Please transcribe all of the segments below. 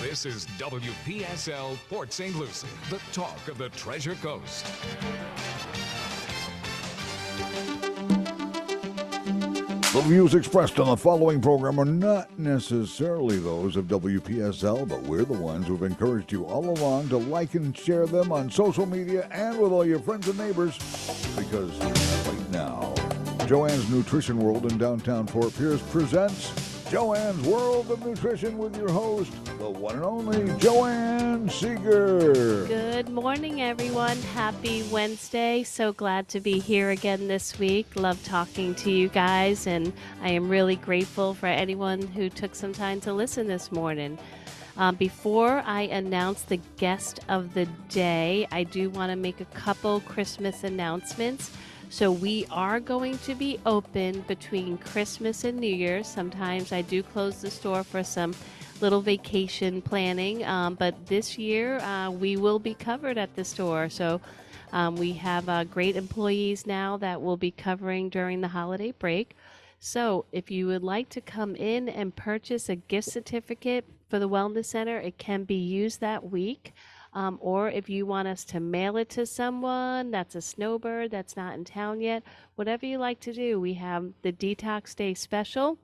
This is WPSL Port St. Lucie, the talk of the Treasure Coast. The views expressed on the following program are not necessarily those of WPSL, but we're the ones who've encouraged you all along to like and share them on social media and with all your friends and neighbors. Because right now, Joanne's Nutrition World in downtown Fort Pierce presents Joanne's World of Nutrition with your host, the one and only Joanne Seeger. Good morning, everyone. Happy Wednesday. So glad to be here again this week. Love talking to you guys, and I am really grateful for anyone who took some time to listen this morning. Before I announce the guest of the day, I do want to make a couple Christmas announcements. So we are going to be open between Christmas and New Year's. Sometimes I do close the store for some little vacation planning, but this year we will be covered at the store. So we have great employees now that will be covering during the holiday break. So if you would like to come in and purchase a gift certificate for the Wellness Center, it can be used that week. Or if you want us to mail it to someone that's a snowbird that's not in town yet, whatever you like to do, we have the Detox Day special.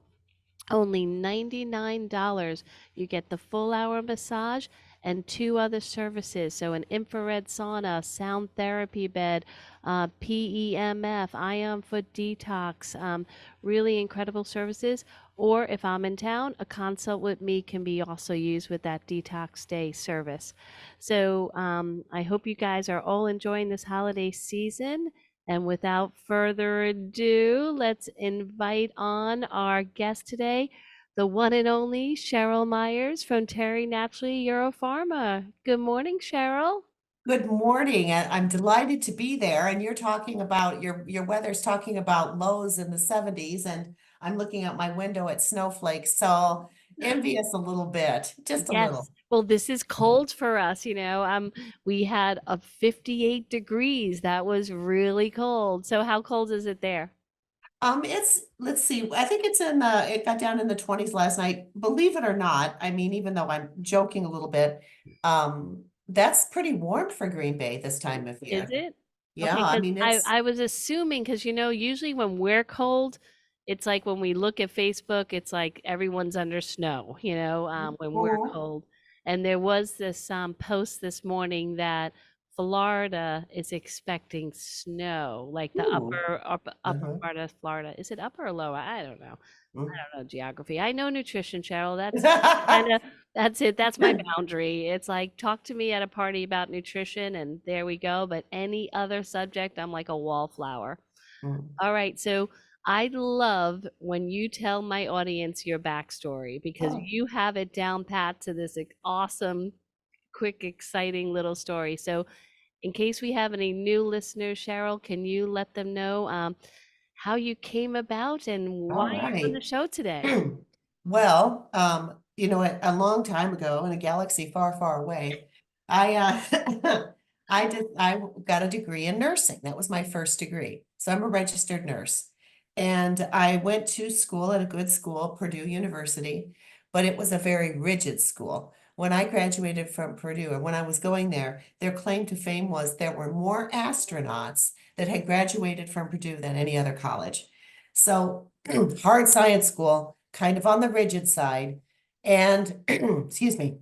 Only $99. You get the full hour massage and 2 other services. So an infrared sauna, sound therapy bed, PEMF, ion foot detox, really incredible services. Or if I'm in town, a consult with me can be also used with that Detox Day service. So I hope you guys are all enjoying this holiday season. And without further ado, let's invite on our guest today, the one and only Cheryl Meyers from Terry Naturally Europharma. Good morning, Cheryl. Good morning. I'm delighted to be there. And you're talking about your weather's talking about lows in the 70s, and I'm looking out my window at snowflakes. So envious a little bit, just a little. Yes. Well, this is cold for us, we had a 58 degrees. That was really cold. So how cold is it there? Let's see, I think it got down in the 20s last night. Believe it or not, I mean, even though I'm joking a little bit, that's pretty warm for Green Bay this time of year. Is it? Yeah, Okay, I 'cause mean, I it's I was assuming, because usually when we're cold, it's like when we look at Facebook, it's like everyone's under snow, when we're Mhm. cold. And there was this post this morning that Florida is expecting snow, like the Ooh. upper Uh-huh. part of Florida. Is it upper or lower? I don't know. I don't know geography. I know nutrition, Cheryl. Kind of that's it. That's my boundary. It's like talk to me at a party about nutrition, and there we go. But any other subject, I'm like a wallflower. Mm. All right. So I love when you tell my audience your backstory because Oh. you have it down pat to this awesome, quick, exciting little story. So, in case we have any new listeners, Cheryl, can you let them know how you came about and why All you're on the right. show today? Well, a long time ago in a galaxy far, far away, I I got a degree in nursing. That was my first degree. So I'm a registered nurse. And I went to school at a good school, Purdue University, but it was a very rigid school. When I graduated from Purdue, or when I was going there, their claim to fame was there were more astronauts that had graduated from Purdue than any other college. So hard science school, kind of on the rigid side. And excuse me,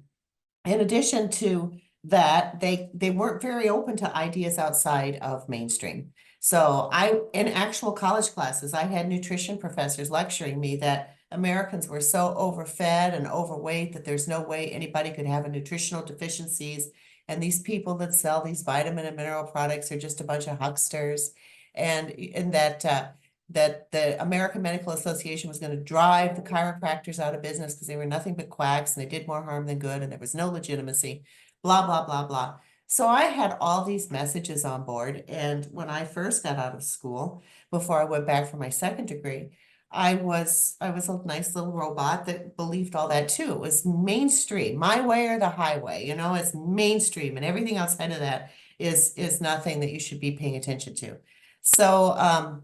in addition to that, they weren't very open to ideas outside of mainstream. So in actual college classes, I had nutrition professors lecturing me that Americans were so overfed and overweight that there's no way anybody could have a nutritional deficiencies. And these people that sell these vitamin and mineral products are just a bunch of hucksters. And that the American Medical Association was going to drive the chiropractors out of business because they were nothing but quacks and they did more harm than good and there was no legitimacy, blah, blah, blah, blah. So I had all these messages on board. And when I first got out of school, before I went back for my second degree, I was a nice little robot that believed all that too. It was mainstream, my way or the highway, it's mainstream, and everything outside of that is nothing that you should be paying attention to. So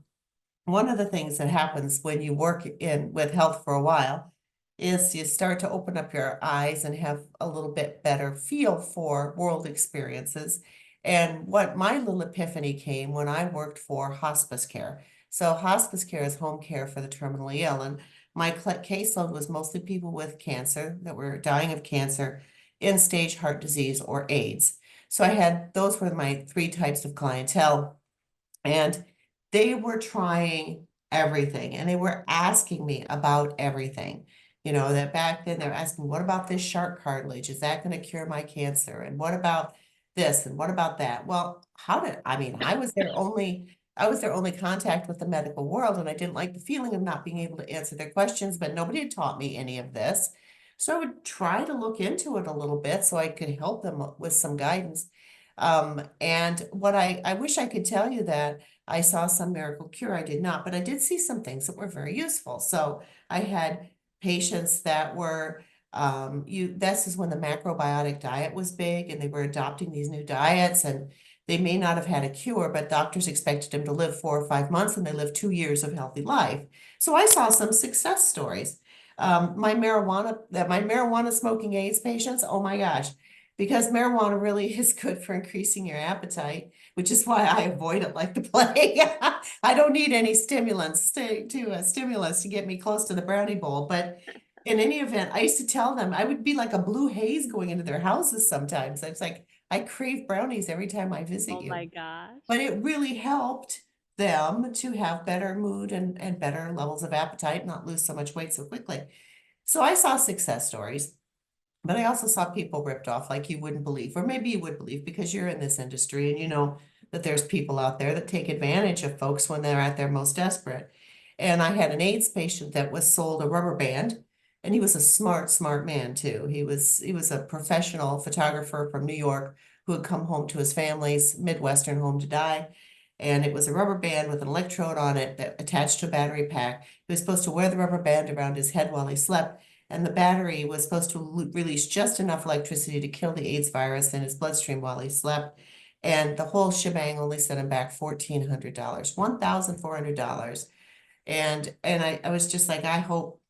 one of the things that happens when you work in with health for a while is you start to open up your eyes and have a little bit better feel for world experiences. And what my little epiphany came when I worked for hospice care. So hospice care is home care for the terminally ill. And my caseload was mostly people with cancer that were dying of cancer, end-stage heart disease, or AIDS. So I had, those were my three types of clientele. And they were trying everything and they were asking me about everything. You know, that back then they're asking, what about this shark cartilage? Is that going to cure my cancer? And what about this? And what about that? Well, I mean, I was their only contact with the medical world, and I didn't like the feeling of not being able to answer their questions, but nobody had taught me any of this. So I would try to look into it a little bit so I could help them with some guidance. And I wish I could tell you that I saw some miracle cure. I did not, but I did see some things that were very useful. So I had patients that were, this is when the macrobiotic diet was big and they were adopting these new diets, and they may not have had a cure, but doctors expected them to live 4 or 5 months, and they lived 2 years of healthy life. So I saw some success stories. My marijuana smoking AIDS patients, oh my gosh, because marijuana really is good for increasing your appetite, which is why I avoid it like the plague. I don't need any stimulants stimulus to get me close to the brownie bowl. But in any event, I used to tell them I would be like a blue haze going into their houses sometimes. I was like, I crave brownies every time I visit Oh my you. gosh. But it really helped them to have better mood and better levels of appetite, not lose so much weight so quickly. So I saw success stories. But I also saw people ripped off like you wouldn't believe, or maybe you would believe because you're in this industry and you know that there's people out there that take advantage of folks when they're at their most desperate. And I had an AIDS patient that was sold a rubber band, and he was a smart, smart man too. He was a professional photographer from New York who had come home to his family's Midwestern home to die. And it was a rubber band with an electrode on it that attached to a battery pack. He was supposed to wear the rubber band around his head while he slept, and the battery was supposed to release just enough electricity to kill the AIDS virus in his bloodstream while he slept. And the whole shebang only sent him back $1,400, $1,400. And I was just like, I hope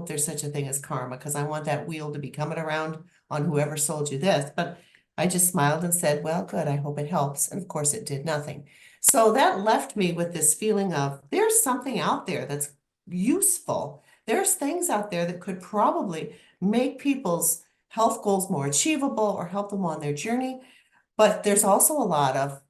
there's such a thing as karma, because I want that wheel to be coming around on whoever sold you this. But I just smiled and said, well, good, I hope it helps. And of course it did nothing. So that left me with this feeling of there's something out there that's useful. There's things out there that could probably make people's health goals more achievable or help them on their journey. But there's also a lot of,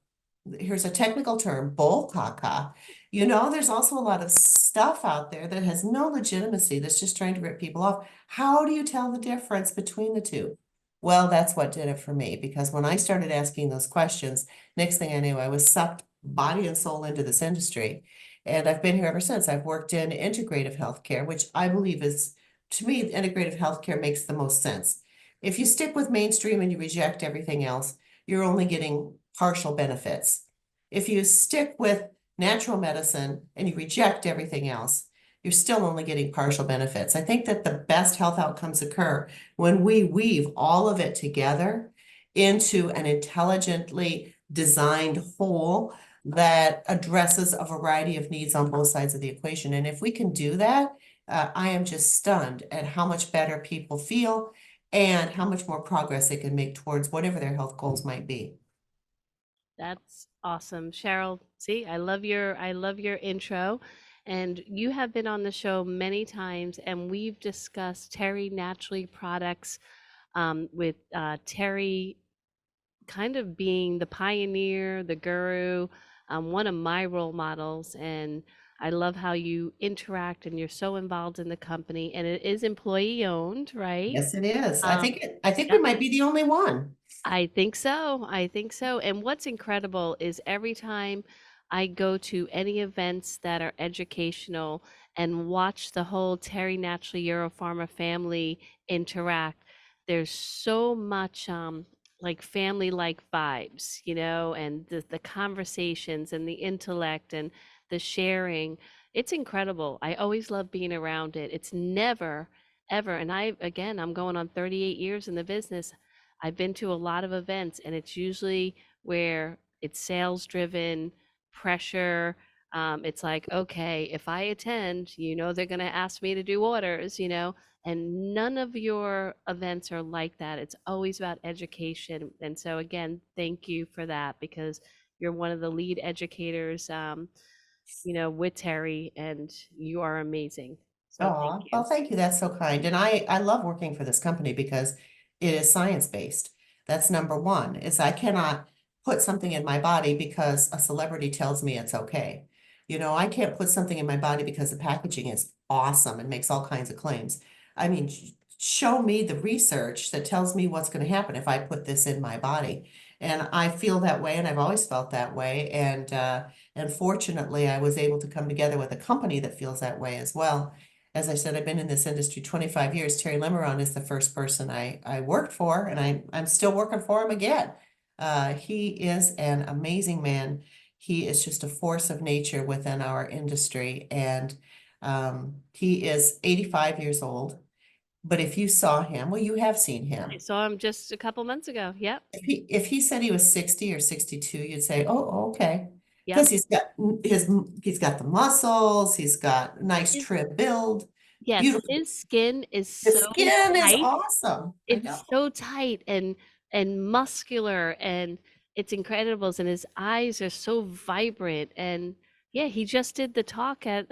here's a technical term, bull caca. You know, there's also a lot of stuff out there that has no legitimacy, that's just trying to rip people off. How do you tell the difference between the two? Well, that's what did it for me, because when I started asking those questions, next thing I knew, I was sucked body and soul into this industry. And I've been here ever since. I've worked in integrative healthcare, which I believe is, to me, integrative healthcare makes the most sense. If you stick with mainstream and you reject everything else, you're only getting partial benefits. If you stick with natural medicine and you reject everything else, you're still only getting partial benefits. I think that the best health outcomes occur when we weave all of it together into an intelligently designed whole that addresses a variety of needs on both sides of the equation. And if we can do that, I am just stunned at how much better people feel and how much more progress they can make towards whatever their health goals might be. That's awesome. Cheryl, see, I love your intro. And you have been on the show many times, and we've discussed Terry Naturally products, with Terry kind of being the pioneer, the guru, one of my role models. And I love how you interact and you're so involved in the company. And it is employee owned, right? Yes, it is. I Um, think I think we yep. might be the only one. I think so. I think so. And what's incredible is every time I go to any events that are educational and watch the whole Terry Naturally Europharma family interact, there's so much like family like vibes, and the conversations and the intellect and the sharing. It's incredible. I always love being around it. It's never ever, and I'm going on 38 years in the business. I've been to a lot of events, and it's usually where it's sales driven, pressure. It's like, okay, if I attend, they're going to ask me to do orders, And none of your events are like that. It's always about education. And so, again, thank you for that because you're one of the lead educators, with Terry, and you are amazing. So, thank Oh, well, you. thank you. That's so kind. And I love working for this company because it is science-based. That's number one, is I cannot put something in my body because a celebrity tells me it's okay. I can't put something in my body because the packaging is awesome and makes all kinds of claims. I mean, show me the research that tells me what's going to happen if I put this in my body. And I feel that way, and I've always felt that way. And fortunately, I was able to come together with a company that feels that way as well. As I said, I've been in this industry 25 years. Terry Lemeron is the first person I worked for, and I'm still working for him again. He is an amazing man. He is just a force of nature within our industry, and he is 85 years old. But if you saw him, well, you have seen I him. saw him just a couple months ago. Yep. If he said he was 60 or 62, you'd say, oh, okay. Yep. Because he's got the muscles, he's got a nice His, trim build, yes, beautiful. his skin is The so skin is tight. awesome. I know. It's so tight and muscular, and it's incredible. And his eyes are so vibrant. And yeah, he just did the talk at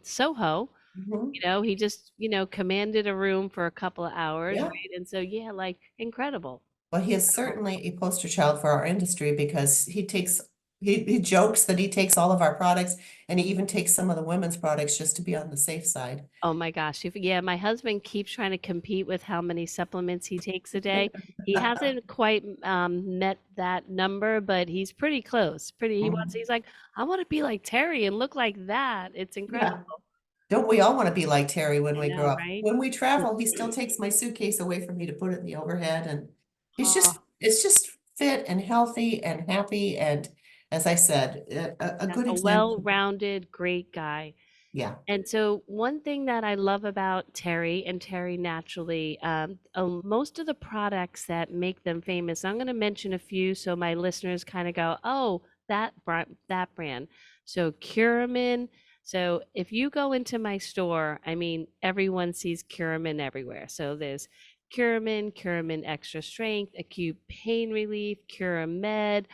Soho. Mhm. He just, commanded a room for a couple of hours, Yeah. right? And so yeah, like incredible. Well, he is Incredible. certainly a poster child for our industry because he jokes that he takes all of our products and he even takes some of the women's products just to be on the safe side. Oh my gosh. Yeah, my husband keeps trying to compete with how many supplements he takes a day. He hasn't quite met that number, but he's pretty close. Mhm. He's like, I want to be like Terry and look like that. It's incredible. Yeah. Don't we all want to be like Terry when I we grow know, up? right? When we travel, he still takes my suitcase away from me to put it in the overhead, and Oh, it's just fit and healthy and happy, and as I said, a yeah, good a example. well-rounded, great guy. Yeah. And so, one thing that I love about Terry and Terry naturally, most of the products that make them famous, I'm going to mention a few so my listeners kind of go, oh, that brand. So, Curamin. So, if you go into my store, I mean, everyone sees Curamin everywhere. So, there's Curamin, Curamin Extra Strength, Acute Pain Relief, Curamed,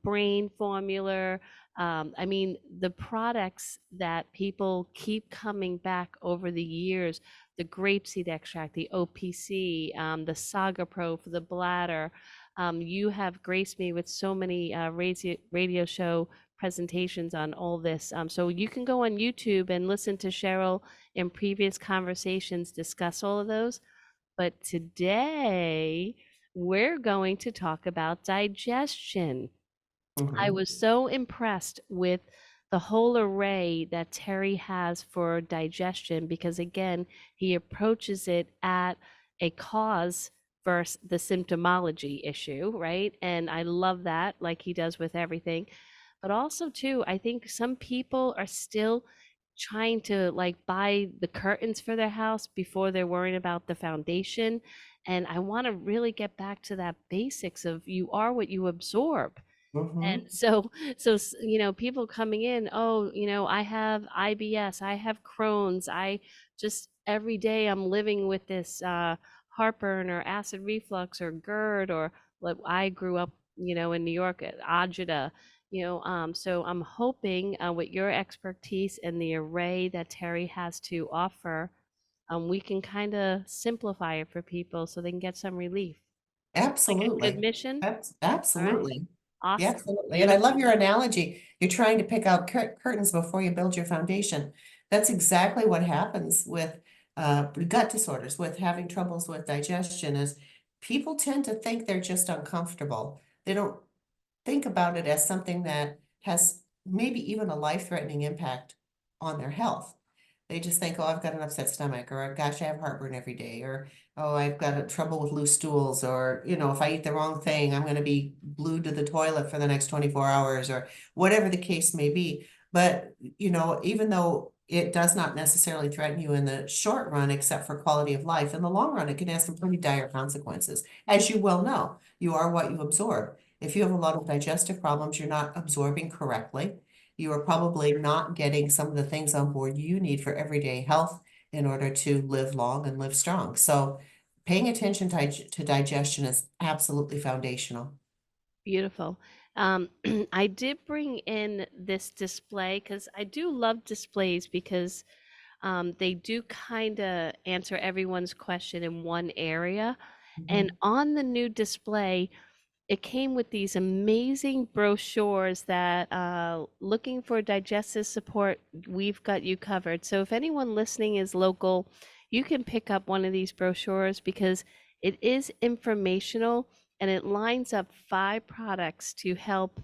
Brain Formula. I mean, the products that people keep coming back over the years, the grapeseed extract, the OPC, the Saga Pro for the bladder. You have graced me with so many radio show presentations on all this. So you can go on YouTube and listen to Cheryl in previous conversations discuss all of those. But today, we're going to talk about digestion. I Mhm. was so impressed with the whole array that Terry has for digestion because, again, he approaches it at a cause versus the symptomology issue, right? And I love that, like he does with everything. But also, too, I think some people are still trying to like buy the curtains for their house before they're worrying about the foundation. And I want to really get back to that basics of you are what you absorb. And Mhm. so people coming in, oh, I have IBS, I have Crohn's, I just every day I'm living with this heartburn or acid reflux or GERD or like I grew up, in New York at agita, so I'm hoping with your expertise and the array that Terry has to offer, we can kind of simplify it for people so they can get some relief. Sound like a good Absolutely. mission? All right. Absolutely. Yeah, Awesome. absolutely. And I love Beautiful. your analogy. You're trying to pick out curtains before you build your foundation. That's exactly what happens with gut disorders, with having troubles with digestion, is people tend to think they're just uncomfortable. They don't think about it as something that has maybe even a life-threatening impact on their health. They just think, oh, I've got an upset stomach, or gosh, I have heartburn every day, or oh, I've got a trouble with loose stools, or if I eat the wrong thing, I'm going to be glued to the toilet for the next 24 hours, or whatever the case may be. But even though it does not necessarily threaten you in the short run, except for quality of life, in the long run, it can have some pretty dire consequences. As you well know, you are what you absorb. If you have a lot of digestive problems, you're not absorbing correctly. You are probably not getting some of the things on board you need for everyday health. in order to live long and live strong. So paying attention to digestion is absolutely foundational. Beautiful. Um, I did bring in this display because I do love displays because they do kind of answer everyone's question in one area. And Mhm. on the new display, it came with these amazing brochures that looking for digestive support, we've got you covered. So if anyone listening is local, you can pick up one of these brochures because it is informational and it lines up 5 products to help,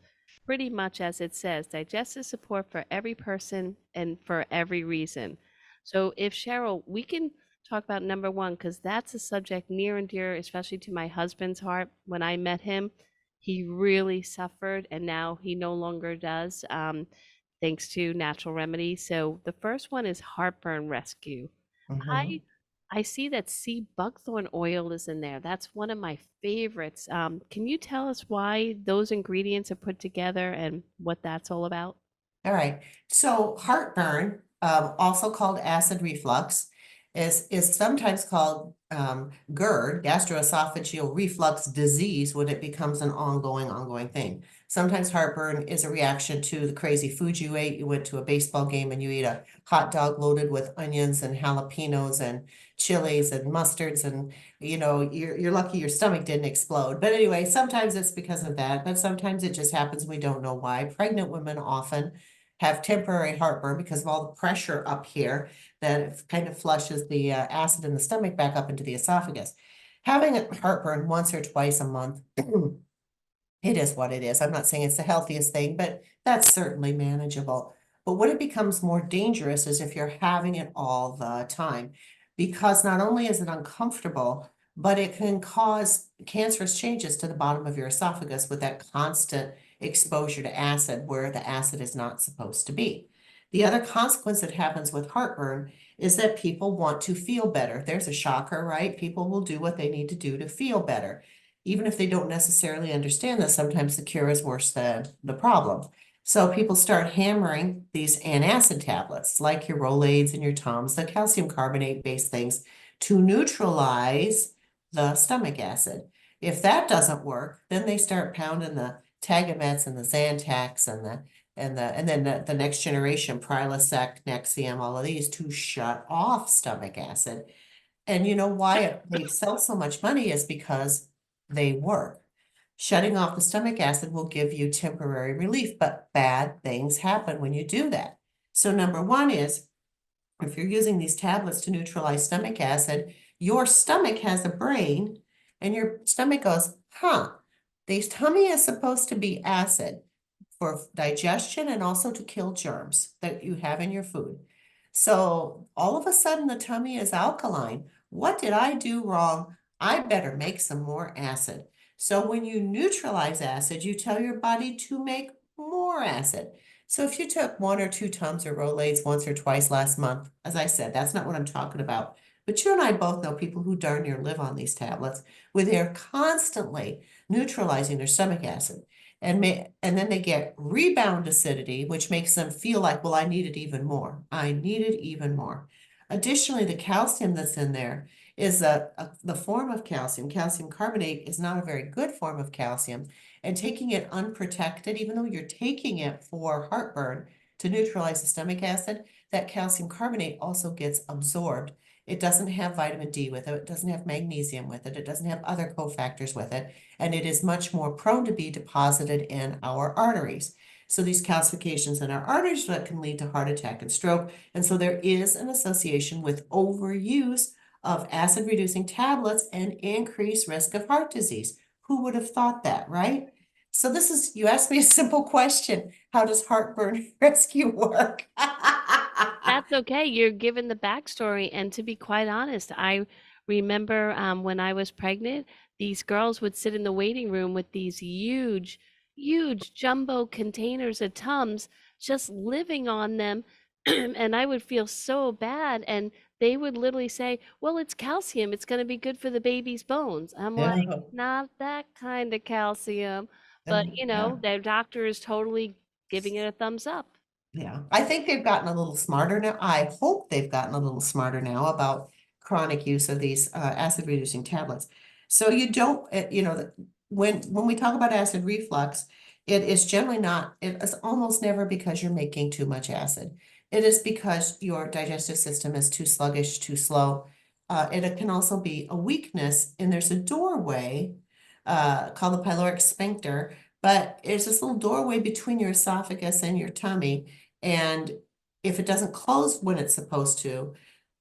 pretty much as it says, digestive support for every person and for every reason. So if Cheryl, we can talk about number one because that's a subject near and dear, especially to my husband's heart. When I met him, he really suffered, and now he no longer does, thanks to natural remedies. So the first one is heartburn rescue. I Mhm. I see that sea buckthorn oil is in there. That's one of my favorites. Can you tell us why those ingredients are put together and what that's all about? All right. So heartburn, also called acid reflux, is sometimes called GERD, gastroesophageal reflux disease, when it becomes an ongoing thing. Sometimes heartburn is a reaction to the crazy food you ate. You went to a baseball game and you ate a hot dog loaded with onions and jalapenos and chilies and mustards, and you're lucky your stomach didn't explode. But anyway, sometimes it's because of that, but sometimes it just happens. We don't know why. Pregnant women often have temporary heartburn because of all the pressure up here that it kind of flushes the acid in the stomach back up into the esophagus. Having a heartburn once or twice a month, it is what it is. I'm not saying it's the healthiest thing, but that's certainly manageable. But what it becomes more dangerous is if you're having it all the time, because not only is it uncomfortable, but it can cause cancerous changes to the bottom of your esophagus with that constant exposure to acid where the acid is not supposed to be. The other consequence that happens with heartburn is that people want to feel better. There's a shocker, right? People will do what they need to do to feel better. Even if they don't necessarily understand that sometimes the cure is worse than the problem. So people start hammering these antacid tablets, like your Rolaids and your Tums, the calcium carbonate-based things, to neutralize the stomach acid. If that doesn't work, then they start pounding the Tagamets and the Zantacs and then the next generation, Prilosec, Nexium, all of these to shut off stomach acid. And you know why they sell so much money is because they work. Shutting off the stomach acid will give you temporary relief, but bad things happen when you do that. So number one is, if you're using these tablets to neutralize stomach acid, your stomach has a brain, and your stomach goes, huh, this tummy is supposed to be acid for digestion and also to kill germs that you have in your food. So all of a sudden the tummy is alkaline. What did I do wrong? I better make some more acid. So when you neutralize acid, you tell your body to make more acid. So if you took 1 or 2 Tums or Rolaids once or twice last month, as I said, that's not what I'm talking about. But you and I both know people who darn near live on these tablets, where they're constantly neutralizing their stomach acid. And then they get rebound acidity, which makes them feel like, well, I need it even more. I need it even more. Additionally, the calcium that's in there is the form of calcium. Calcium carbonate is not a very good form of calcium. And taking it unprotected, even though you're taking it for heartburn to neutralize the stomach acid, that calcium carbonate also gets absorbed. It doesn't have vitamin D with it. It doesn't have magnesium with it. It doesn't have other cofactors with it. And it is much more prone to be deposited in our arteries. So these calcifications in our arteries that can lead to heart attack and stroke. And so there is an association with overuse of acid reducing tablets and increased risk of heart disease. Who would have thought that, right? So you asked me a simple question. How does heartburn rescue work? That's okay. You're given the backstory. And to be quite honest, I remember when I was pregnant, these girls would sit in the waiting room with these huge, huge jumbo containers of Tums, just living on them. And I would feel so bad. And they would literally say, well, it's calcium. It's going to be good for the baby's bones. I'm like, Yeah, not that kind of calcium. But, yeah. their doctor is totally giving it a thumbs up. Yeah, I think they've gotten a little smarter now. I hope they've gotten a little smarter now about chronic use of these acid reducing tablets. So you don't, when we talk about acid reflux, it is generally not, it is almost never because you're making too much acid. It is because your digestive system is too sluggish, too slow. It can also be a weakness, and there's a doorway called the pyloric sphincter, but it's this little doorway between your esophagus and your tummy. And if it doesn't close when it's supposed to,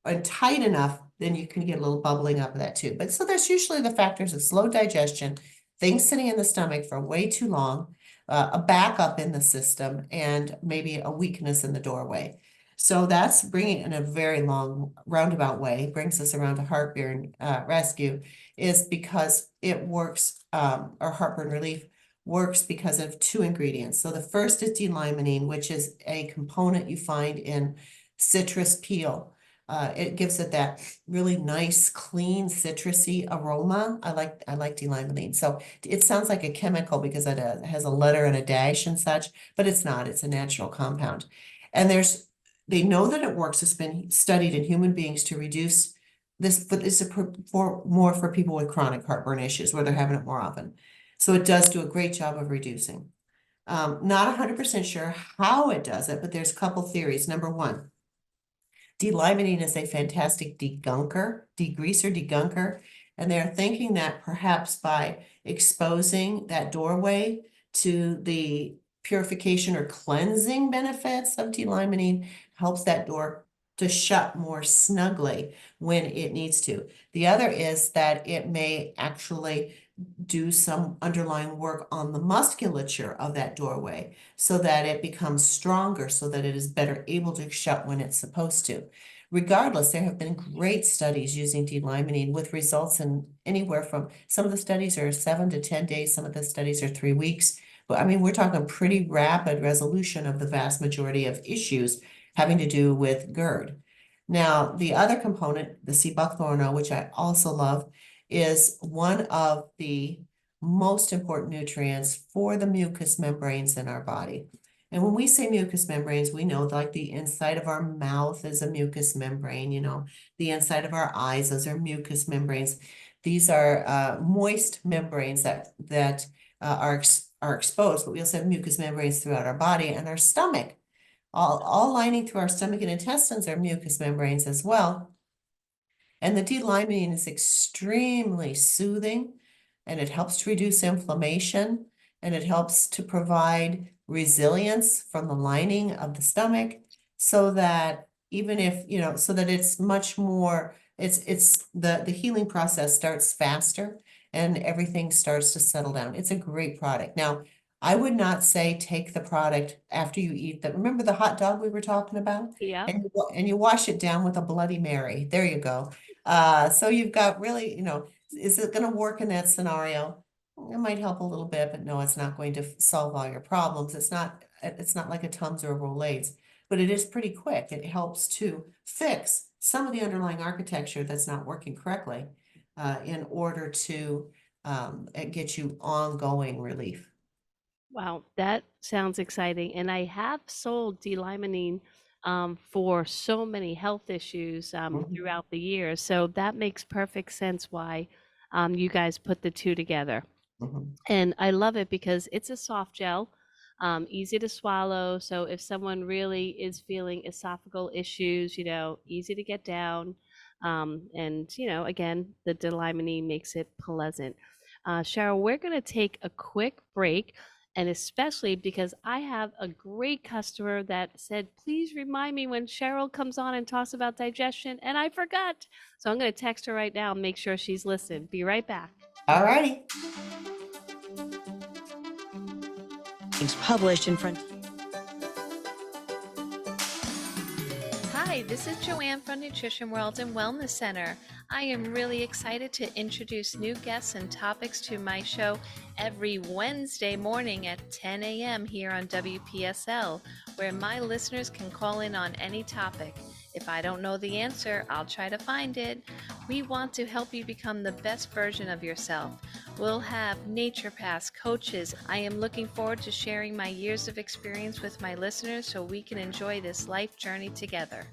and tight enough, then you can get a little bubbling up of that too. But so there's usually the factors of slow digestion, things sitting in the stomach for way too long, a backup in the system, and maybe a weakness in the doorway. So that's bringing it in a very long roundabout way, brings us around to heartburn rescue, is because it works, or heartburn relief works because of two ingredients. So the first is D-limonene, which is a component you find in citrus peel. It gives it that really nice, clean, citrusy aroma. I like D-limonene. So it sounds like a chemical because it has a letter and a dash and such, but it's not. It's a natural compound. And they know that it works. It's been studied in human beings to reduce this, but it's more for people with chronic heartburn issues where they're having it more often. So it does do a great job of reducing. Not 100% sure how it does it, but there's a couple theories. Number one, D-limonene is a fantastic degreaser, degunker, and they're thinking that perhaps by exposing that doorway to the purification or cleansing benefits of D-limonene helps that door to shut more snugly when it needs to. The other is that it may actually do some underlying work on the musculature of that doorway so that it becomes stronger, so that it is better able to shut when it's supposed to. Regardless, there have been great studies using D-limonene with results in anywhere from, some of the studies are 7 to 10 days, some of the studies are 3 weeks. But I mean, we're talking pretty rapid resolution of the vast majority of issues having to do with GERD. Now, the other component, the sea buckthorn oil, which I also love, is one of the most important nutrients for the mucous membranes in our body. And when we say mucous membranes, we know like the inside of our mouth is a mucous membrane, the inside of our eyes, those are mucous membranes. These are moist membranes that are exposed, but we also have mucous membranes throughout our body, and our stomach. All lining through our stomach and intestines are mucous membranes as well. And the D-limonene is extremely soothing, and it helps to reduce inflammation, and it helps to provide resilience from the lining of the stomach, so that even if, so that it's much more, it's the healing process starts faster and everything starts to settle down. It's a great product. Now, I would not say take the product after you eat the, remember the hot dog we were talking about? Yeah. And you wash it down with a Bloody Mary. There you go. So you've got really, is it going to work in that scenario? It might help a little bit, but no, it's not going to solve all your problems. It's not like a Tums or a Rolaids, but it is pretty quick. It helps to fix some of the underlying architecture that's not working correctly, in order to get you ongoing relief. Wow, that sounds exciting. And I have sold D-limonene for so many health issues Mhm. throughout the years. So that makes perfect sense why you guys put the two together. Mhm. And I love it because it's a soft gel, easy to swallow. So if someone really is feeling esophageal issues, easy to get down. And, again, the D-limonene makes it pleasant. Cheryl, we're going to take a quick break. And especially because I have a great customer that said, please remind me when Cheryl comes on and talks about digestion. And I forgot. So I'm going to text her right now and make sure she's listening. Be right back. All righty. Published in front. Hi, this is Joanne from Nutrition World and Wellness Center. I am really excited to introduce new guests and topics to my show every Wednesday morning at 10 a.m. here on WPSL, where my listeners can call in on any topic. If I don't know the answer, I'll try to find it. We want to help you become the best version of yourself. We'll have naturopaths, coaches. I am looking forward to sharing my years of experience with my listeners so we can enjoy this life journey together.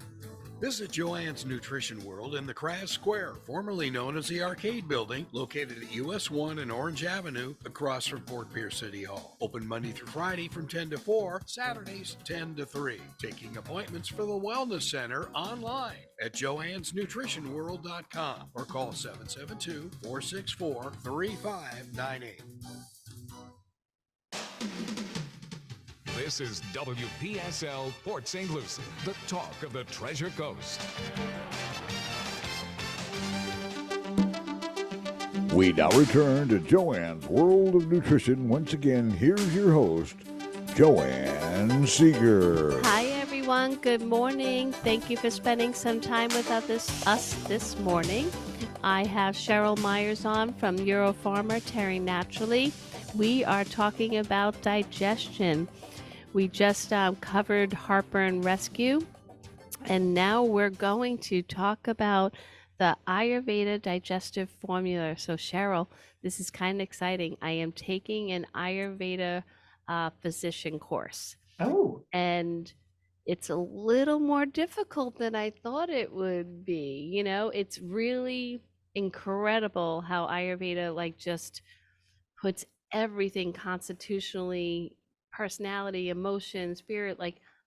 Visit Joanne's Nutrition World in the Crass Square, formerly known as the Arcade Building, located at US 1 and Orange Avenue, across from Fort Pierce City Hall. Open Monday through Friday from 10 to 4, Saturdays 10 to 3. Taking appointments for the Wellness Center online at joannesnutritionworld.com or call 772-464-3598. This is WPSL Port St. Lucie, the talk of the Treasure Coast. We now return to Joanne's World of Nutrition. Once again, here's your host, Joanne Seeger. Hi, everyone. Good morning. Thank you for spending some time with us this morning. I have Cheryl Meyers on from Eurofarmer, Tearing Naturally. We are talking about digestion. We just covered heartburn rescue, and now we're going to talk about the Ayurveda digestive formula. So Cheryl, this is kind of exciting. I am taking an Ayurveda physician course. Oh, And it's a little more difficult than I thought it would be. You know, it's really incredible how Ayurveda just puts everything constitutionally, personality, emotion, spirit,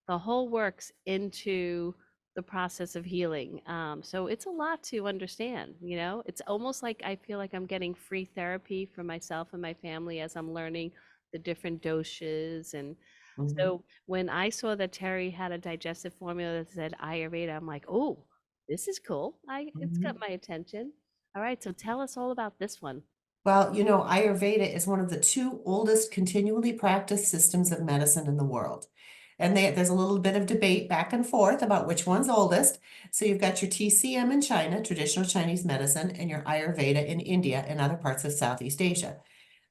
the whole works into the process of healing. So it's a lot to understand, it's almost like I feel like I'm getting free therapy for myself and my family as I'm learning the different doshas. And so when I saw that Terry had a digestive formula that said Ayurveda, I'm like, oh, this is cool. It's got my attention. All right, so tell us all about this one. well, Ayurveda is one of the two oldest continually practiced systems of medicine in the world. And there's a little bit of debate back and forth about which one's oldest. So you've got your TCM in China, traditional Chinese medicine, and your Ayurveda in India and other parts of Southeast Asia.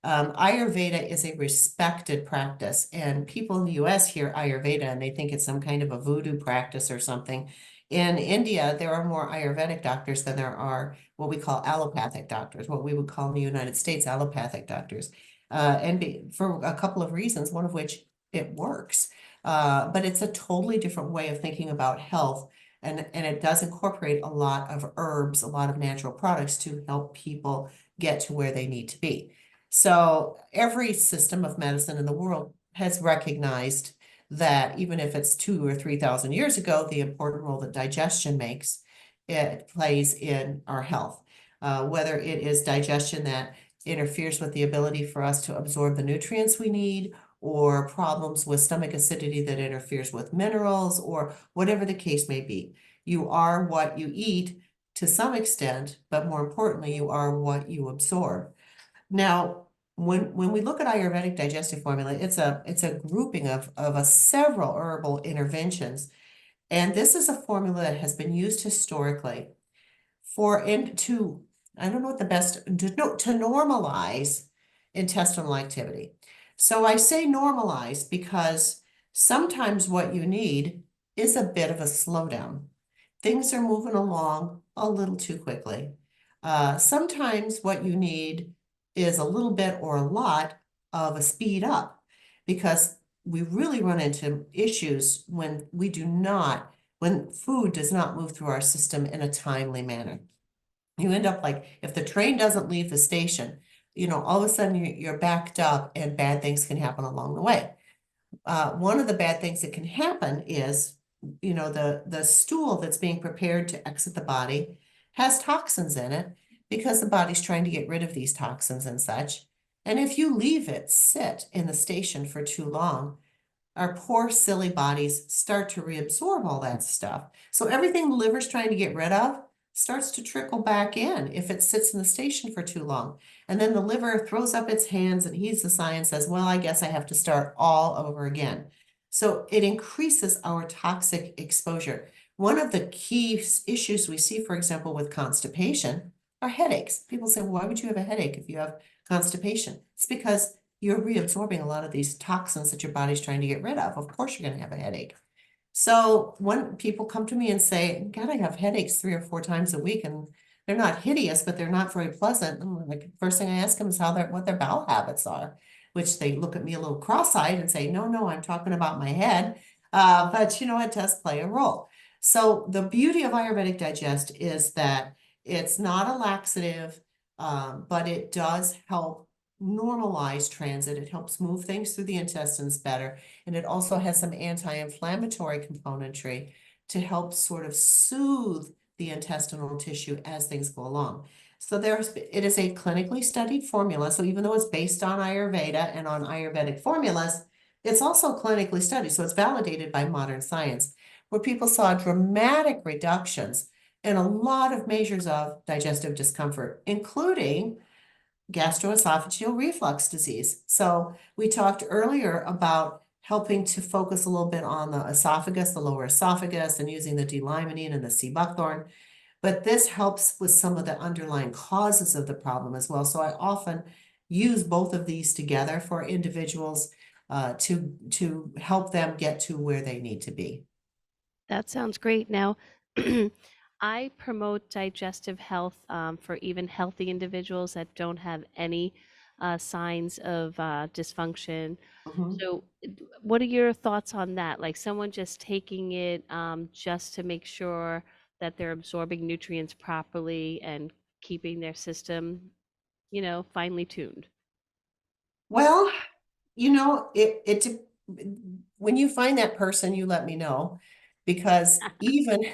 Ayurveda is a respected practice, and people in the US hear Ayurveda and they think it's some kind of a voodoo practice or something. In India, there are more Ayurvedic doctors than there are what we call allopathic doctors, what we would call in the United States allopathic doctors. For a couple of reasons, one of which it works. But it's a totally different way of thinking about health. And it does incorporate a lot of herbs, a lot of natural products to help people get to where they need to be. So every system of medicine in the world has recognized that even if it's 2,000 or 3,000 years ago, the important role that digestion plays in our health. Whether it is digestion that interferes with the ability for us to absorb the nutrients we need, or problems with stomach acidity that interferes with minerals, or whatever the case may be. You are what you eat to some extent, but more importantly, you are what you absorb. Now, when we look at Ayurvedic digestive formula, it's a grouping of several herbal interventions. And this is a formula that has been used historically to normalize intestinal activity. So I say normalize because sometimes what you need is a bit of a slowdown. Things are moving along a little too quickly. Sometimes what you need is a little bit or a lot of a speed up, because we really run into issues when food does not move through our system in a timely manner. You end up like, if the train doesn't leave the station, all of a sudden you're backed up and bad things can happen along the way. One of the bad things that can happen is, the stool that's being prepared to exit the body has toxins in it because the body's trying to get rid of these toxins and such. And if you leave it sit in the station for too long, our poor, silly bodies start to reabsorb all that stuff. So everything the liver's trying to get rid of starts to trickle back in if it sits in the station for too long. And then the liver throws up its hands and heeds the sign and says, well, I guess I have to start all over again. So it increases our toxic exposure. One of the key issues we see, for example, with constipation are headaches. People say, well, why would you have a headache if you have constipation? It's because you're reabsorbing a lot of these toxins that your body's trying to get rid of. Of course, you're going to have a headache. So when people come to me and say, God, I have headaches 3 or 4 times a week and they're not hideous, but they're not very pleasant. And like, first thing I ask them is what their bowel habits are, which they look at me a little cross-eyed and say, no, I'm talking about my head. But it does play a role. So the beauty of Ayurvedic Digest is that it's not a laxative, but it does help normalize transit. It helps move things through the intestines better. And it also has some anti-inflammatory componentry to help sort of soothe the intestinal tissue as things go along. So it is a clinically studied formula. So even though it's based on Ayurveda and on Ayurvedic formulas, it's also clinically studied. So it's validated by modern science, where people saw dramatic reductions in a lot of measures of digestive discomfort, including gastroesophageal reflux disease. So we talked earlier about helping to focus a little bit on the esophagus, the lower esophagus, and using the D-limonene and the sea buckthorn. But this helps with some of the underlying causes of the problem as well. So I often use both of these together for individuals to help them get to where they need to be. That sounds great. Now, I promote digestive health for even healthy individuals that don't have any signs of dysfunction. Mhm. So, what are your thoughts on that? Like someone just taking it just to make sure that they're absorbing nutrients properly and keeping their system, finely tuned. Well, when you find that person, you let me know, because even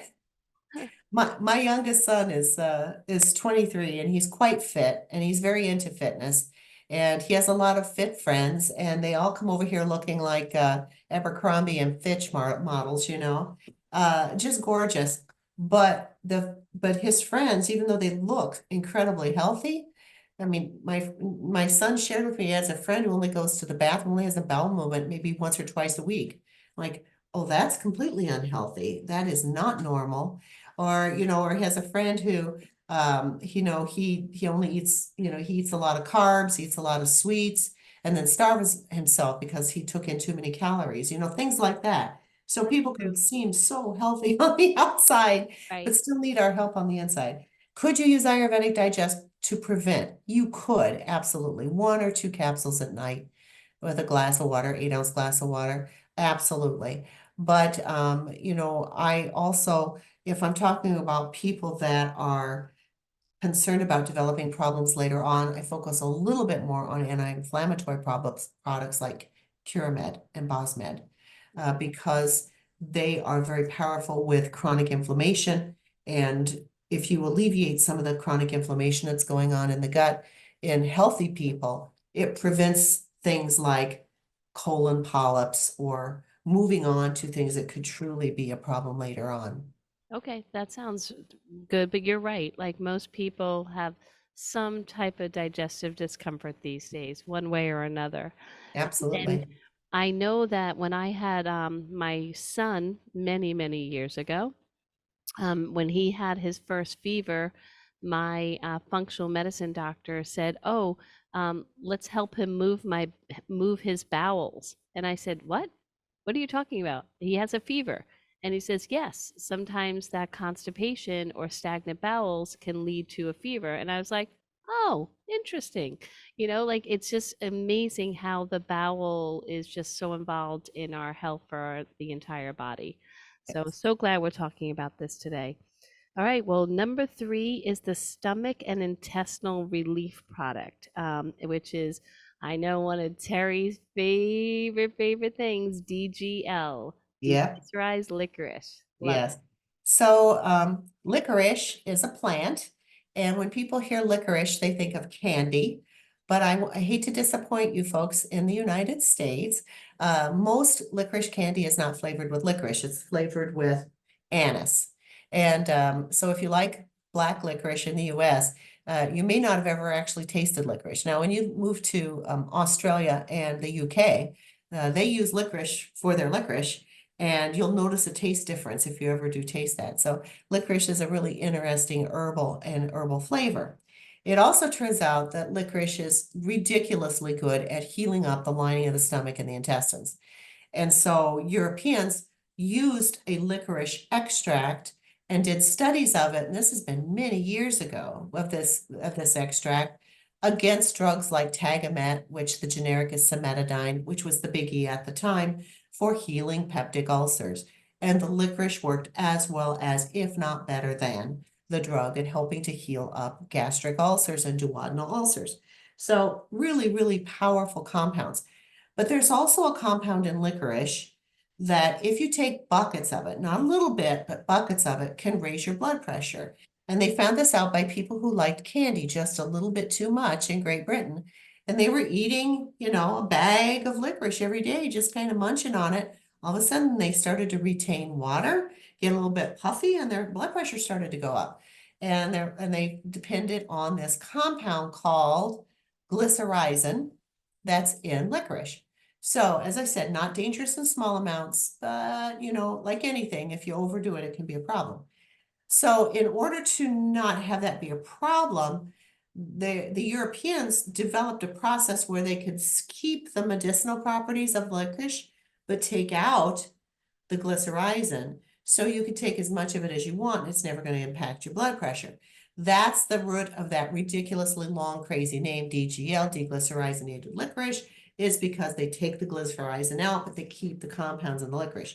my youngest son is 23 and he's quite fit and he's very into fitness, and he has a lot of fit friends and they all come over here looking like Abercrombie and Fitch models, just gorgeous. But his friends, even though they look incredibly healthy, I mean, my son shared with me he has a friend who only goes to the bathroom, only has a bowel movement maybe once or twice a week. Like, oh, that's completely unhealthy. That is not normal. Or he has a friend who, he only eats, he eats a lot of carbs, eats a lot of sweets, and then starves himself because he took in too many calories, things like that. So people can seem so healthy on the outside, but Right. still need our help on the inside. Could you use Ayurvedic Digest to prevent? You could, absolutely. 1 or 2 capsules at night with a glass of water, 8-ounce glass of water. Absolutely. But, I also, if I'm talking about people that are concerned about developing problems later on, I focus a little bit more on anti-inflammatory products like Curamed and Bosmed, because they are very powerful with chronic inflammation. And if you alleviate some of the chronic inflammation that's going on in the gut in healthy people, it prevents things like colon polyps or moving on to things that could truly be a problem later on. Okay, that sounds good, but you're right. Like most people have some type of digestive discomfort these days, one way or another. And Absolutely. I know that when I had my son many, many years ago, when he had his first fever, my functional medicine doctor said, "Oh, let's help him move his bowels." And I said, "What? What are you talking about? He has a fever." And he says, "Yes, sometimes that constipation or stagnant bowels can lead to a fever." And I was like, "Oh, interesting." Like it's just amazing how the bowel is just so involved in our health for the entire body. So glad we're talking about this today. All right, well, number 3 is the stomach and intestinal relief product, which is, I know, one of Terry's favorite things, DGL, Yep. deglycerized licorice. Love Yes. So licorice is a plant, and when people hear licorice, they think of candy. But I hate to disappoint you folks in the United States. Most licorice candy is not flavored with licorice, it's flavored with anise. And so if you like black licorice in the US, you may not have ever actually tasted licorice. Now, when you move to Australia and the UK, they use licorice for their licorice. And you'll notice a taste difference if you ever do taste that. So licorice is a really interesting herbal flavor. It also turns out that licorice is ridiculously good at healing up the lining of the stomach and the intestines. And so Europeans used a licorice extract and did studies of it, and this has been many years ago, of this extract against drugs like Tagamet, which the generic is cimetidine, which was the biggie at the time for healing peptic ulcers. And the licorice worked as well as, if not better than, the drug in helping to heal up gastric ulcers and duodenal ulcers. So really, really powerful compounds. But there's also a compound in licorice that if you take buckets of it, not a little bit, but buckets of it, can raise your blood pressure. And they found this out by people who liked candy just a little bit too much in Great Britain. And they were eating, a bag of licorice every day, just kind of munching on it. All of a sudden, they started to retain water, get a little bit puffy, and their blood pressure started to go up. And they depended on this compound called glycyrrhizin that's in licorice. So, as I said, not dangerous in small amounts, but like anything, if you overdo it, it can be a problem. So, in order to not have that be a problem, the Europeans developed a process where they could keep the medicinal properties of licorice, but take out the glycyrrhizin. So you could take as much of it as you want. It's never going to impact your blood pressure. That's the root of that ridiculously long, crazy name, DGL, deglycyrrhizinated licorice, is because they take the glycyrrhizin out, but they keep the compounds in the licorice.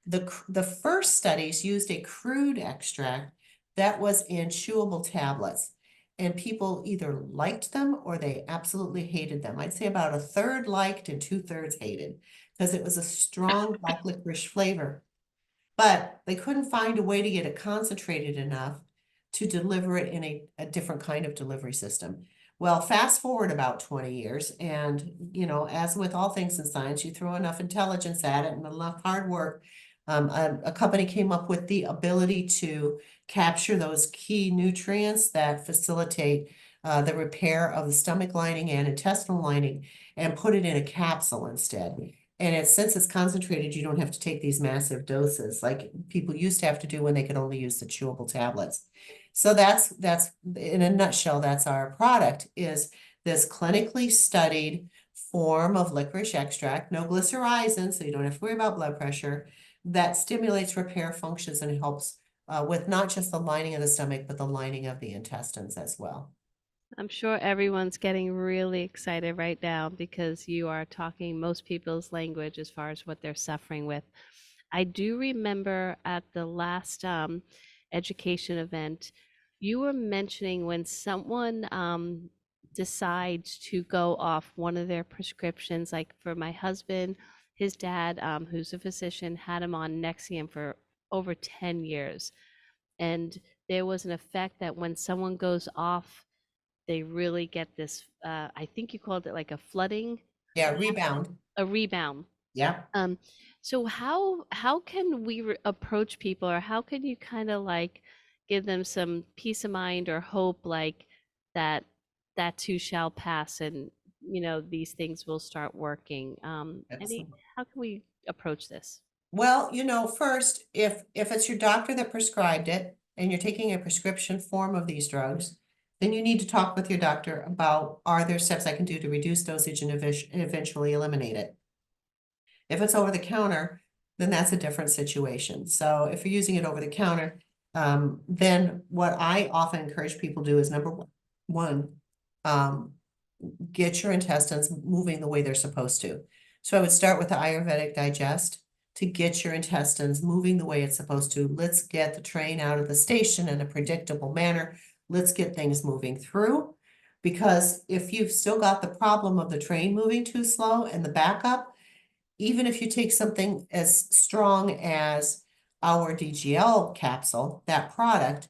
The first studies used a crude extract that was in chewable tablets, and people either liked them or they absolutely hated them. I'd say about a third liked and 2/3 hated, because it was a strong black licorice flavor. But they couldn't find a way to get it concentrated enough to deliver it in a different kind of delivery system. Well, fast forward about 20 years, and as with all things in science, you throw enough intelligence at it and enough hard work. A company came up with the ability to capture those key nutrients that facilitate the repair of the stomach lining and intestinal lining, and put it in a capsule instead. And since it's concentrated, you don't have to take these massive doses like people used to have to do when they could only use the chewable tablets. So that's in a nutshell, that's our product, is this clinically studied form of licorice extract, no glycyrrhizin, so you don't have to worry about blood pressure, that stimulates repair functions and helps with not just the lining of the stomach, but the lining of the intestines as well. I'm sure everyone's getting really excited right now because you are talking most people's language as far as what they're suffering with. I do remember at the last education event, you were mentioning when someone decides to go off one of their prescriptions, like for my husband, his dad, who's a physician, had him on Nexium for over 10 years. And there was an effect that when someone goes off, they really get this, I think you called it like a flooding, Yeah, rebound. a rebound. Yeah. So how can we approach people, or how can you kind of like give them some peace of mind or hope, like that too shall pass, and these things will start working. How can we approach this? Well, first, if it's your doctor that prescribed it and you're taking a prescription form of these drugs, then you need to talk with your doctor about, are there steps I can do to reduce dosage and eventually eliminate it? If it's over the counter, then that's a different situation. So if you're using it over the counter, then what I often encourage people to do is, number one, get your intestines moving the way they're supposed to. So I would start with the Ayurvedic digest to get your intestines moving the way it's supposed to. Let's get the train out of the station in a predictable manner. Let's get things moving through, because if you've still got the problem of the train moving too slow and the backup, even if you take something as strong as our DGL capsule, that product,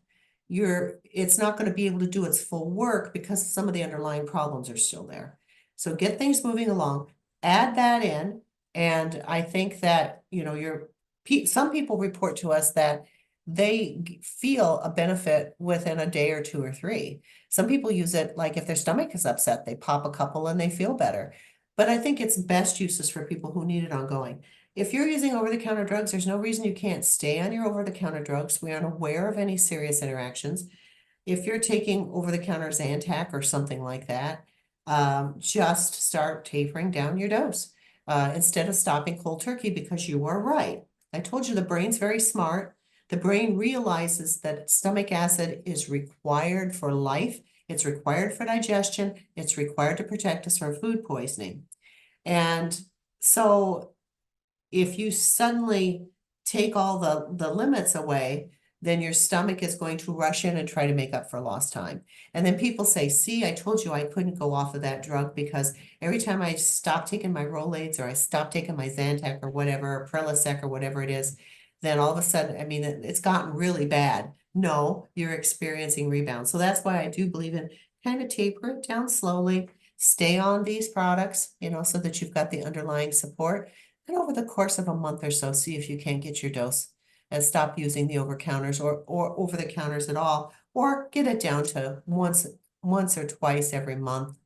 it's not going to be able to do its full work because some of the underlying problems are still there. So get things moving along, add that in. And I think that, some people report to us that they feel a benefit within a day or 2 or 3. Some people use it, like if their stomach is upset, they pop a couple and they feel better. But I think it's best uses for people who need it ongoing. If you're using over-the-counter drugs, there's no reason you can't stay on your over-the-counter drugs. We aren't aware of any serious interactions. If you're taking over-the-counter Zantac or something like that, just start tapering down your dose instead of stopping cold turkey, because you are right. I told you the brain's very smart. The brain realizes that stomach acid is required for life. It's required for digestion. It's required to protect us from food poisoning. And so if you suddenly take all the limits away, then your stomach is going to rush in and try to make up for lost time. And then people say, see, I told you I couldn't go off of that drug because every time I stop taking my Rolaids or I stop taking my Zantac or whatever, or Prilosec or whatever it is, then all of a sudden, I mean, it's gotten really bad. No, you're experiencing rebound. So that's why I do believe in kind of taper it down slowly, stay on these products, so that you've got the underlying support. And over the course of a month or so, see if you can get your dose and stop using the over-counters or over-the-counters at all, or get it down to once or twice every month.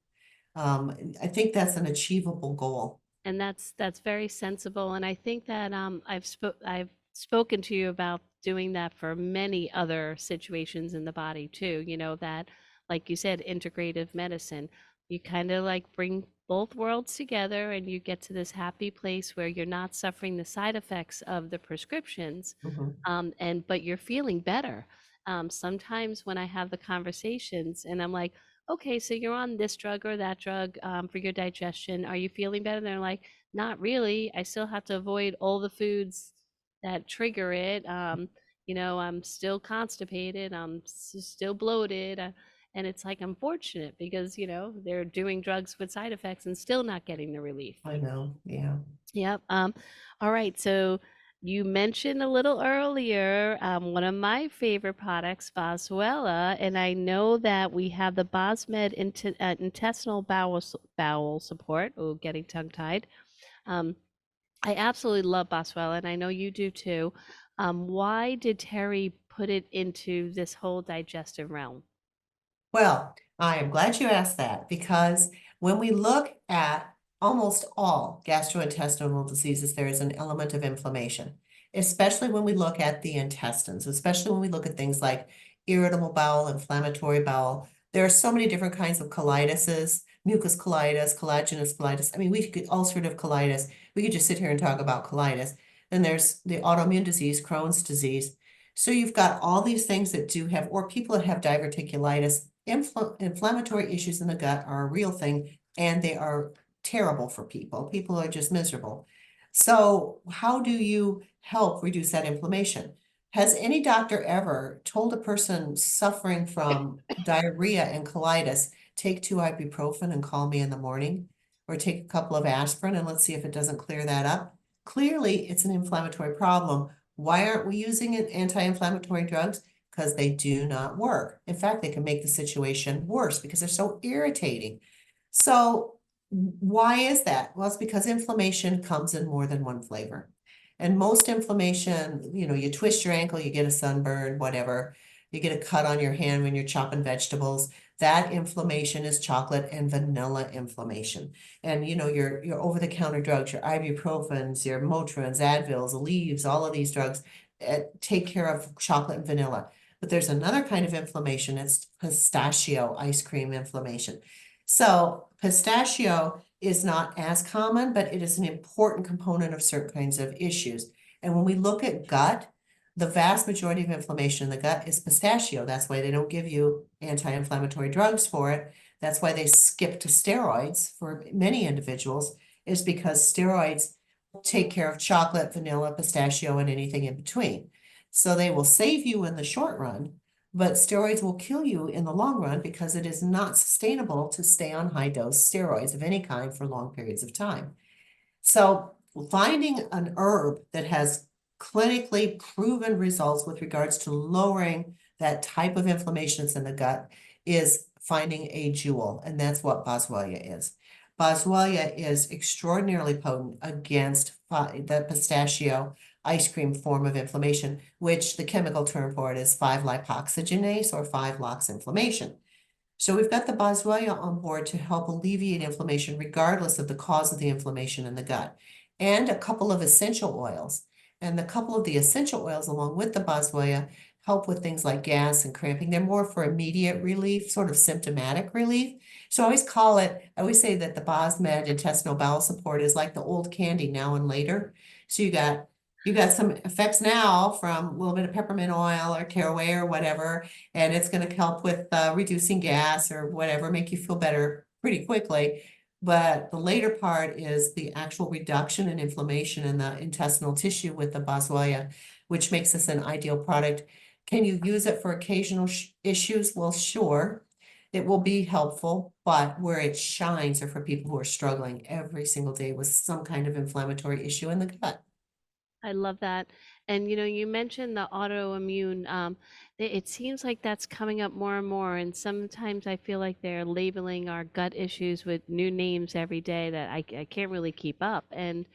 I think that's an achievable goal. And that's very sensible. And I think that I've spoken to you about doing that for many other situations in the body too. That, like you said, integrative medicine. You kind of like bring both worlds together and you get to this happy place where you're not suffering the side effects of the prescriptions, but you're feeling better. Sometimes when I have the conversations and I'm like, okay, so you're on this drug or that drug for your digestion. Are you feeling better? And they're like, not really. I still have to avoid all the foods that trigger it. I'm still constipated. I'm still bloated. And it's like unfortunate because, they're doing drugs with side effects and still not getting the relief. I know, yeah. Yep. All right. So you mentioned a little earlier one of my favorite products, Boswellia, and I know that we have the Bosmed intestinal bowel support. Oh, getting tongue-tied. I absolutely love Boswellia, and I know you do too. Why did Terry put it into this whole digestive realm? Well, I am glad you asked that because when we look at almost all gastrointestinal diseases, there is an element of inflammation, especially when we look at the intestines, especially when we look at things like irritable bowel, inflammatory bowel. There are so many different kinds of colitises, mucus colitis, collagenous colitis. I mean, we could ulcerative colitis. We could just sit here and talk about colitis. Then there's the autoimmune disease, Crohn's disease. So you've got all these things that do have, or people that have diverticulitis. Inflammatory issues in the gut are a real thing, and they are terrible for people. People are just miserable. So how do you help reduce that inflammation? Has any doctor ever told a person suffering from diarrhea and colitis, take 2 ibuprofen and call me in the morning, or take a couple of aspirin and let's see if it doesn't clear that up? Clearly, it's an inflammatory problem. Why aren't we using anti-inflammatory drugs? Because they do not work. In fact, they can make the situation worse because they're so irritating. So why is that? Well, it's because inflammation comes in more than one flavor. And most inflammation, you twist your ankle, you get a sunburn, whatever. You get a cut on your hand when you're chopping vegetables. That inflammation is chocolate and vanilla inflammation. And your over-the-counter drugs, your ibuprofens, your Motrins, Advils, Aleve, all of these drugs take care of chocolate and vanilla. But there's another kind of inflammation. It's pistachio ice cream inflammation. So pistachio is not as common, but it is an important component of certain kinds of issues. And when we look at gut, the vast majority of inflammation in the gut is pistachio. That's why they don't give you anti-inflammatory drugs for it. That's why they skip to steroids for many individuals, is because steroids take care of chocolate, vanilla, pistachio, and anything in between. So they will save you in the short run, but steroids will kill you in the long run because it is not sustainable to stay on high dose steroids of any kind for long periods of time. So finding an herb that has clinically proven results with regards to lowering that type of inflammation that's in the gut is finding a jewel, and that's what Boswellia is. Boswellia is extraordinarily potent against the pistachio ice cream form of inflammation, which the chemical term for it is 5-lipoxygenase or 5-LOX inflammation. So we've got the Boswellia on board to help alleviate inflammation regardless of the cause of the inflammation in the gut, and a couple of essential oils. And the couple of the essential oils along with the Boswellia help with things like gas and cramping. They're more for immediate relief, sort of symptomatic relief. So I always say that the Bosmed intestinal bowel support is like the old candy now and later. So you got You got some effects now from a little bit of peppermint oil or caraway or whatever, and it's going to help with reducing gas or whatever, make you feel better pretty quickly. But the later part is the actual reduction in inflammation in the intestinal tissue with the boswellia, which makes this an ideal product. Can you use it for occasional issues? Well, sure, it will be helpful, but where it shines are for people who are struggling every single day with some kind of inflammatory issue in the gut. I love that. And you mentioned the autoimmune. It seems like that's coming up more and more. And sometimes I feel like they're labeling our gut issues with new names every day that I can't really keep up. And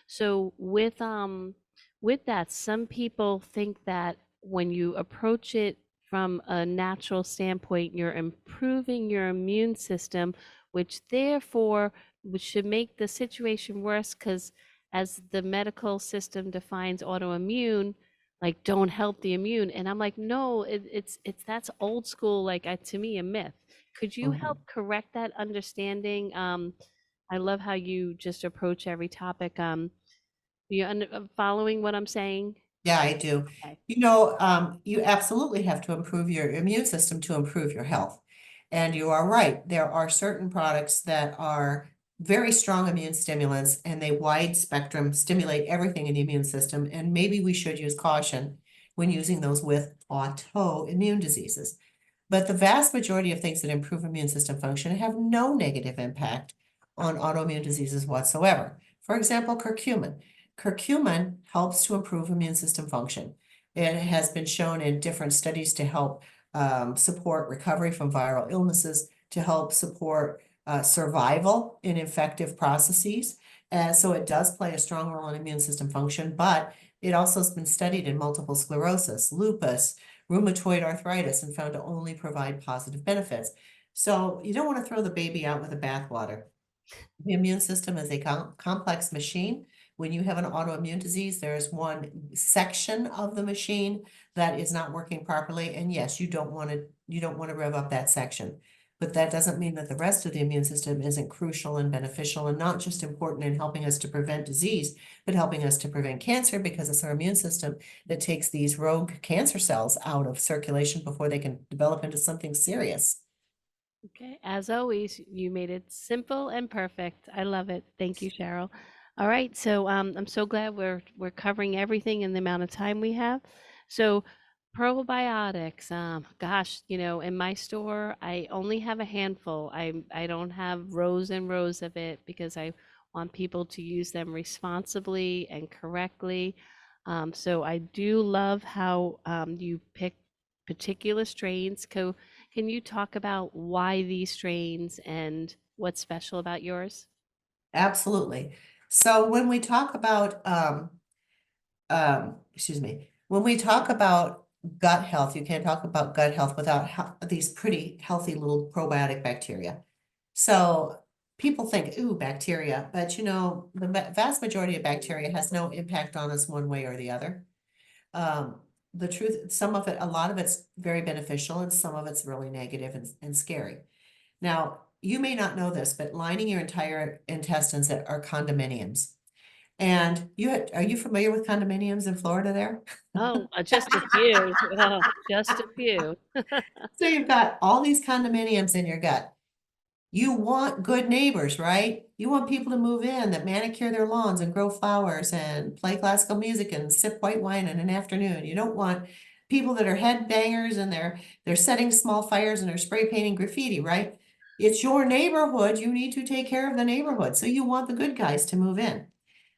so with that, some people think that when you approach it from a natural standpoint, you're improving your immune system, which therefore which should make the situation worse because as the medical system defines autoimmune, like don't help the immune. And I'm like, no, it's that's old school, like to me, a myth. Could you help correct that understanding? I love how you just approach every topic. You following what I'm saying? Yeah, I do. Okay. You absolutely have to improve your immune system to improve your health. And you are right. There are certain products that are very strong immune stimulants and they wide spectrum stimulate everything in the immune system. And maybe we should use caution when using those with autoimmune diseases. But the vast majority of things that improve immune system function have no negative impact on autoimmune diseases whatsoever. For example, curcumin. Curcumin helps to improve immune system function. It has been shown in different studies to help support recovery from viral illnesses, to help support survival in infective processes. So it does play a strong role in immune system function, but it also has been studied in multiple sclerosis, lupus, rheumatoid arthritis, and found to only provide positive benefits. So you don't want to throw the baby out with the bathwater. The immune system is a complex machine. When you have an autoimmune disease, there's one section of the machine that is not working properly. And yes, you don't want to rev up that section. But that doesn't mean that the rest of the immune system isn't crucial and beneficial and not just important in helping us to prevent disease, but helping us to prevent cancer because it's our immune system that takes these rogue cancer cells out of circulation before they can develop into something serious. Okay, as always, you made it simple and perfect. I love it. Thank you, Cheryl. All right, so I'm so glad we're covering everything in the amount of time we have. So probiotics, gosh, in my store, I only have a handful. I don't have rows and rows of it because I want people to use them responsibly and correctly. So I do love how you pick particular strains. Can you talk about why these strains and what's special about yours? Absolutely. So when we talk about, when we talk about gut health, you can't talk about gut health without these pretty healthy little probiotic bacteria. So people think, ooh, bacteria, but the vast majority of bacteria has no impact on us one way or the other. The truth, a lot of it's very beneficial and some of it's really negative and scary. Now, you may not know this, but lining your entire intestines are condominiums. And are you familiar with condominiums in Florida there? Oh, just a few. Oh, just a few. So you've got all these condominiums in your gut. You want good neighbors, right? You want people to move in that manicure their lawns and grow flowers and play classical music and sip white wine in an afternoon. You don't want people that are headbangers and they're setting small fires and they're spray painting graffiti, right? It's your neighborhood. You need to take care of the neighborhood. So you want the good guys to move in.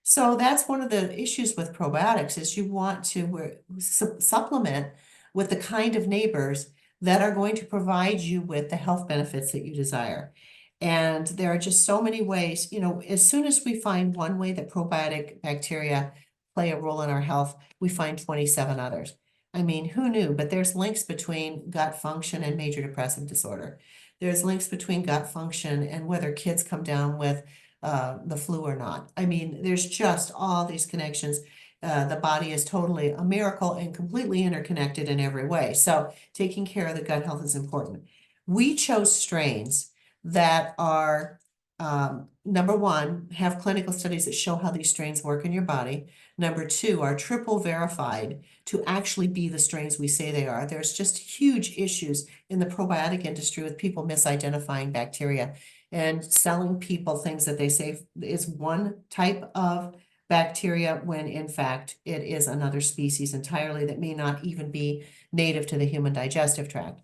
So that's one of the issues with probiotics is you want to supplement with the kind of neighbors that are going to provide you with the health benefits that you desire. And there are just so many ways, as soon as we find one way that probiotic bacteria play a role in our health, we find 27 others. I mean, who knew? But there's links between gut function and major depressive disorder. There's links between gut function and whether kids come down with the flu or not. I mean, there's just all these connections. The body is totally a miracle and completely interconnected in every way. So taking care of the gut health is important. We chose strains that are number one, have clinical studies that show how these strains work in your body. Number two, are triple verified to actually be the strains we say they are. There's just huge issues in the probiotic industry with people misidentifying bacteria and selling people things that they say is one type of bacteria when in fact it is another species entirely that may not even be native to the human digestive tract.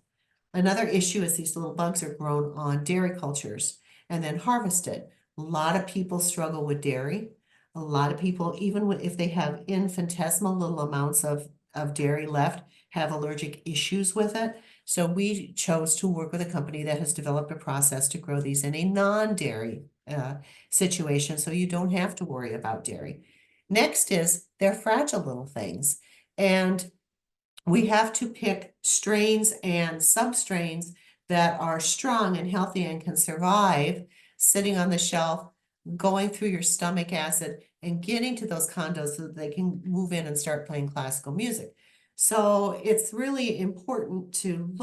Another issue is these little bugs are grown on dairy cultures and then harvested. A lot of people struggle with dairy. A lot of people, even if they have infinitesimal little amounts of dairy left, have allergic issues with it. So we chose to work with a company that has developed a process to grow these in a non-dairy situation, so you don't have to worry about dairy. Next is they're fragile little things. And we have to pick strains and substrains that are strong and healthy and can survive sitting on the shelf, going through your stomach acid and getting to those condos so that they can move in and start playing classical music. So it's really important to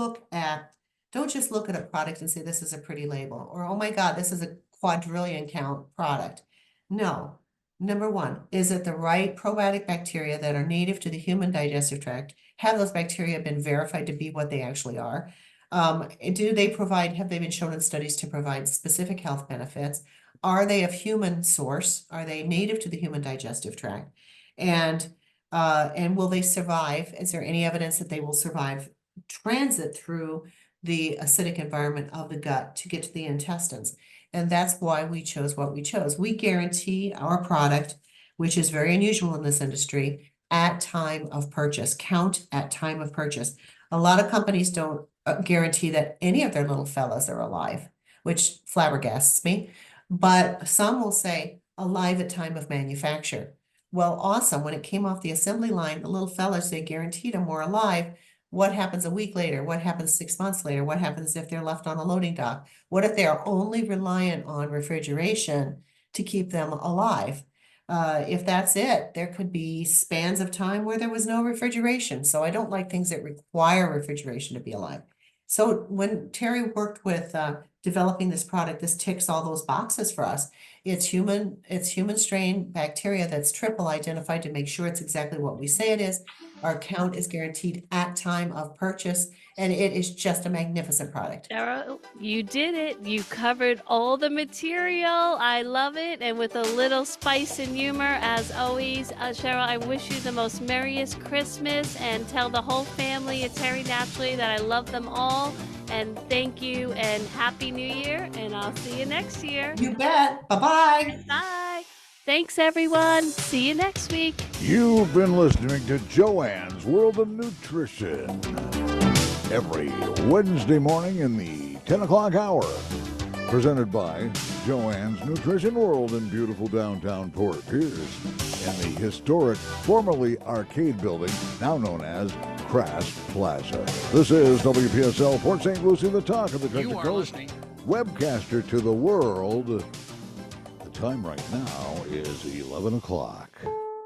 don't just look at a product and say, this is a pretty label, or, oh my God, this is a quadrillion count product. No. Number one, is it the right probiotic bacteria that are native to the human digestive tract? Have those bacteria been verified to be what they actually are? Have they been shown in studies to provide specific health benefits? Are they of human source? Are they native to the human digestive tract? And will they survive? Is there any evidence that they will survive transit through the acidic environment of the gut to get to the intestines? And that's why we chose what we chose. We guarantee our product, which is very unusual in this industry, at time of purchase, count at time of purchase. A lot of companies don't guarantee that any of their little fellas are alive, which flabbergasts me. But some will say alive at time of manufacture. Well, awesome. When it came off the assembly line, the little fellas, they guaranteed them were alive. What happens a week later? What happens 6 months later? What happens if they're left on a loading dock? What if they are only reliant on refrigeration to keep them alive? If that's it, there could be spans of time where there was no refrigeration. So I don't like things that require refrigeration to be alive. So when Terry worked with developing this product, this ticks all those boxes for us. It's human strain bacteria that's triple identified to make sure it's exactly what we say it is. Our count is guaranteed at time of purchase, and it is just a magnificent product. Cheryl, you did it. You covered all the material. I love it. And with a little spice and humor, as always. Cheryl, I wish you the most merriest Christmas, and tell the whole family at Terry Naturally that I love them all. And thank you, and Happy New Year. And I'll see you next year. You bet. Bye-bye. Bye. Thanks, everyone. See you next week. You've been listening to Joanne's World of Nutrition every Wednesday morning in the 10 o'clock hour. Presented by Joanne's Nutrition World in beautiful downtown Port Pierce in the historic, formerly Arcade Building, now known as Crass Plaza. This is WPSL Port St. Lucie, the talk of the Treasure Coast, webcaster to the world. The time right now is 11 o'clock.